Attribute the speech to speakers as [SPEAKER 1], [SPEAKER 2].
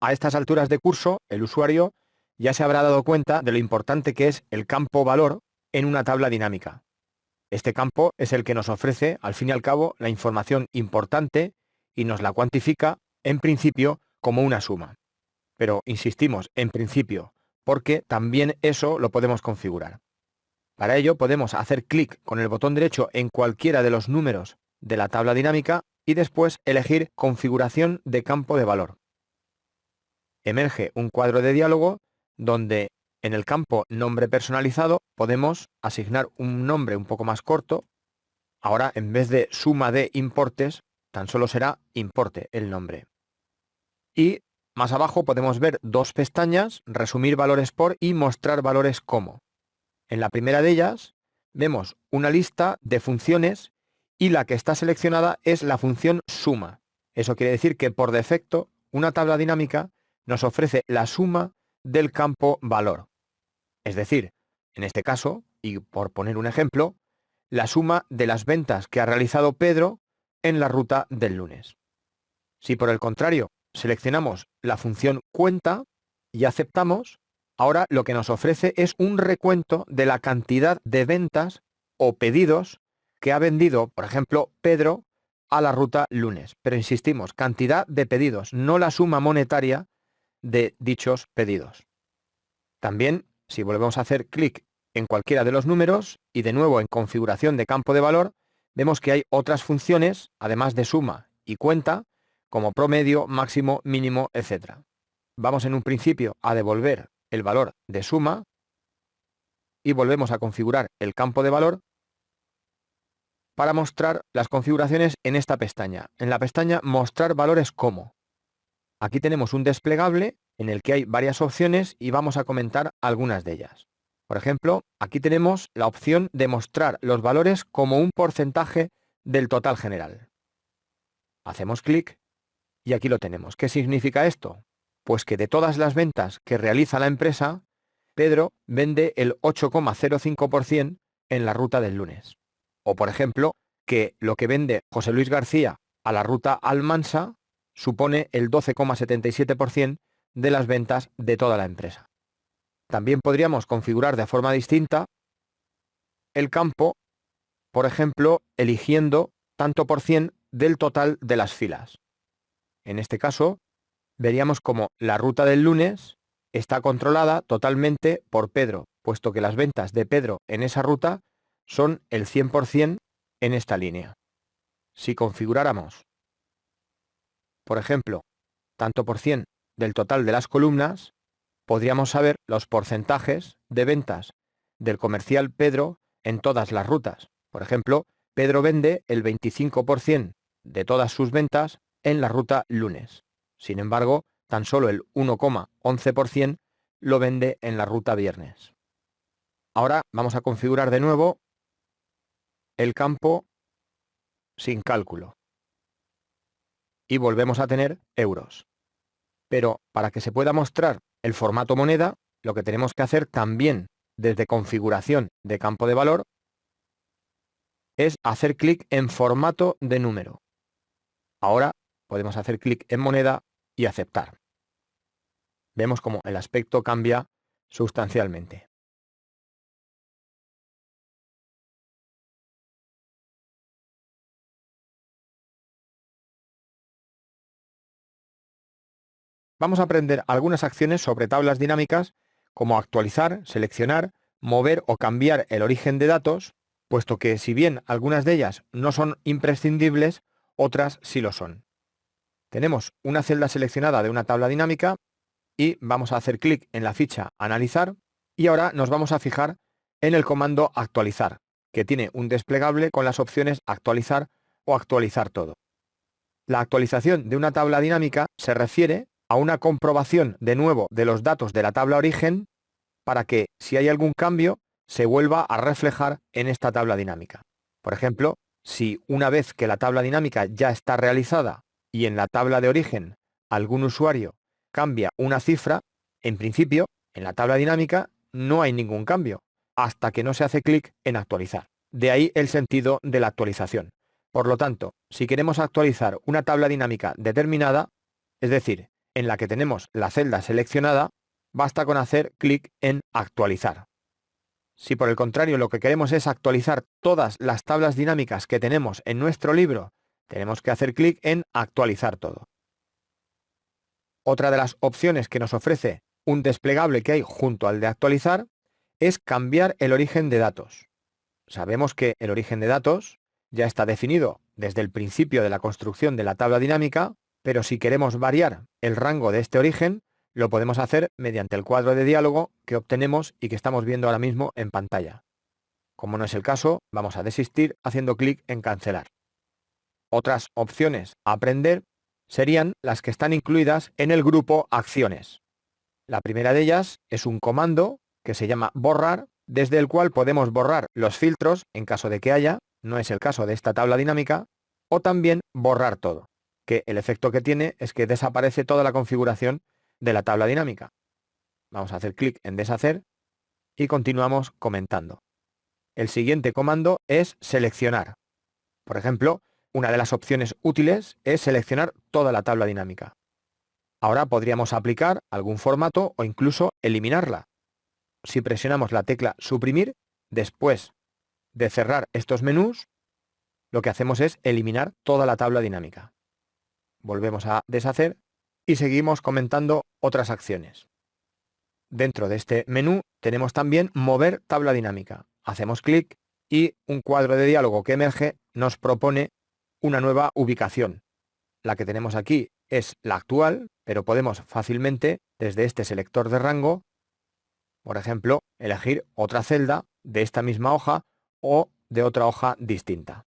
[SPEAKER 1] a estas alturas de curso, el usuario ya se habrá dado cuenta de lo importante que es el campo valor en una tabla dinámica. Este campo es el que nos ofrece, al fin y al cabo, la información importante y nos la cuantifica, en principio, como una suma. Pero insistimos, en principio, porque también eso lo podemos configurar. Para ello podemos hacer clic con el botón derecho en cualquiera de los números de la tabla dinámica y después elegir Configuración de campo de valor. Emerge un cuadro de diálogo donde en el campo Nombre personalizado podemos asignar un nombre un poco más corto. Ahora, en vez de suma de importes, tan solo será importe el nombre. Y más abajo podemos ver dos pestañas, Resumir valores por y Mostrar valores como. En la primera de ellas vemos una lista de funciones y la que está seleccionada es la función suma. Eso quiere decir que por defecto una tabla dinámica nos ofrece la suma del campo valor. Es decir, en este caso, y por poner un ejemplo, la suma de las ventas que ha realizado Pedro en la ruta del lunes. Si por el contrario seleccionamos la función cuenta y aceptamos, ahora lo que nos ofrece es un recuento de la cantidad de ventas o pedidos que ha vendido, por ejemplo, Pedro a la ruta lunes. Pero insistimos, cantidad de pedidos, no la suma monetaria de dichos pedidos. También, si volvemos a hacer clic en cualquiera de los números y de nuevo en configuración de campo de valor, vemos que hay otras funciones, además de suma y cuenta, como promedio, máximo, mínimo, etc. Vamos en un principio a devolver el valor de suma y volvemos a configurar el campo de valor para mostrar las configuraciones en esta pestaña, en la pestaña Mostrar valores como. Aquí tenemos un desplegable en el que hay varias opciones y vamos a comentar algunas de ellas. Por ejemplo, aquí tenemos la opción de mostrar los valores como un porcentaje del total general. Hacemos clic y aquí lo tenemos. ¿Qué significa esto? Pues que de todas las ventas que realiza la empresa, Pedro vende el 8,05% en la ruta del lunes. O, por ejemplo, que lo que vende José Luis García a la ruta Almansa supone el 12,77% de las ventas de toda la empresa. También podríamos configurar de forma distinta el campo, por ejemplo, eligiendo tanto por cien del total de las filas. En este caso, veríamos como la ruta del lunes está controlada totalmente por Pedro, puesto que las ventas de Pedro en esa ruta son el 100% en esta línea. Si configuráramos, por ejemplo, tanto por cien del total de las columnas, podríamos saber los porcentajes de ventas del comercial Pedro en todas las rutas. Por ejemplo, Pedro vende el 25% de todas sus ventas en la ruta lunes. Sin embargo, tan solo el 1,11% lo vende en la ruta viernes. Ahora vamos a configurar de nuevo el campo sin cálculo. Y volvemos a tener euros. Pero para que se pueda mostrar el formato moneda, lo que tenemos que hacer también desde configuración de campo de valor es hacer clic en formato de número. Ahora podemos hacer clic en moneda y aceptar. Vemos cómo el aspecto cambia sustancialmente. Vamos a aprender algunas acciones sobre tablas dinámicas, como actualizar, seleccionar, mover o cambiar el origen de datos, puesto que si bien algunas de ellas no son imprescindibles, otras sí lo son. Tenemos una celda seleccionada de una tabla dinámica y vamos a hacer clic en la ficha Analizar y ahora nos vamos a fijar en el comando Actualizar, que tiene un desplegable con las opciones Actualizar o Actualizar todo. La actualización de una tabla dinámica se refiere a una comprobación de nuevo de los datos de la tabla origen para que, si hay algún cambio, se vuelva a reflejar en esta tabla dinámica. Por ejemplo, si una vez que la tabla dinámica ya está realizada y en la tabla de origen algún usuario cambia una cifra, en principio, en la tabla dinámica no hay ningún cambio, hasta que no se hace clic en actualizar. De ahí el sentido de la actualización. Por lo tanto, si queremos actualizar una tabla dinámica determinada, es decir, en la que tenemos la celda seleccionada, basta con hacer clic en Actualizar. Si por el contrario lo que queremos es actualizar todas las tablas dinámicas que tenemos en nuestro libro, tenemos que hacer clic en Actualizar todo. Otra de las opciones que nos ofrece un desplegable que hay junto al de actualizar es cambiar el origen de datos. Sabemos que el origen de datos ya está definido desde el principio de la construcción de la tabla dinámica, pero si queremos variar el rango de este origen, lo podemos hacer mediante el cuadro de diálogo que obtenemos y que estamos viendo ahora mismo en pantalla. Como no es el caso, vamos a desistir haciendo clic en Cancelar. Otras opciones a aprender serían las que están incluidas en el grupo Acciones. La primera de ellas es un comando que se llama borrar, desde el cual podemos borrar los filtros en caso de que haya, no es el caso de esta tabla dinámica, o también borrar todo, que el efecto que tiene es que desaparece toda la configuración de la tabla dinámica. Vamos a hacer clic en deshacer y continuamos comentando. El siguiente comando es seleccionar. Por ejemplo, una de las opciones útiles es seleccionar toda la tabla dinámica. Ahora podríamos aplicar algún formato o incluso eliminarla. Si presionamos la tecla suprimir, después de cerrar estos menús, lo que hacemos es eliminar toda la tabla dinámica. Volvemos a deshacer y seguimos comentando otras acciones. Dentro de este menú tenemos también mover tabla dinámica. Hacemos clic y un cuadro de diálogo que emerge nos propone una nueva ubicación. La que tenemos aquí es la actual, pero podemos fácilmente, desde este selector de rango, por ejemplo, elegir otra celda de esta misma hoja o de otra hoja distinta.